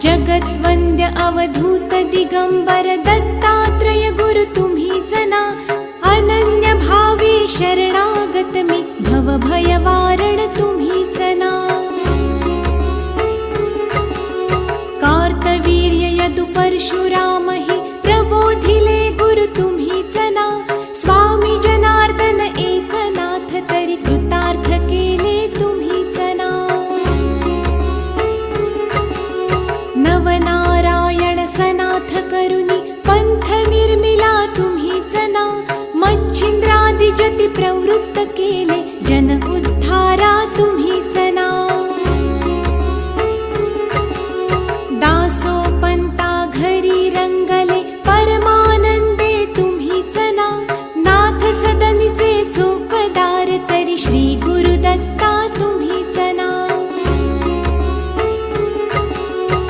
जगद्वन्द्य अवधूत दिगंबर दत्तात्रय गुरु तुम्हीच ना। अनन्य भावे शरणागत मी भव भयवारण तुम्हीच ना। कार्तवीर्य यदु परशुराम हि प्रबोधिले गुरु तुम्हीच ना। स्वामी जनार्दन एकनाथ तरी कृतार्थ केले तुम्हीच ना। नवनारायण सनाथ करुणी पंथ निर्मिला तुम्हीच ना। मच्छिंद्रादि जति प्रवृत्त केले जन उद्धारा तुम्हीच ना।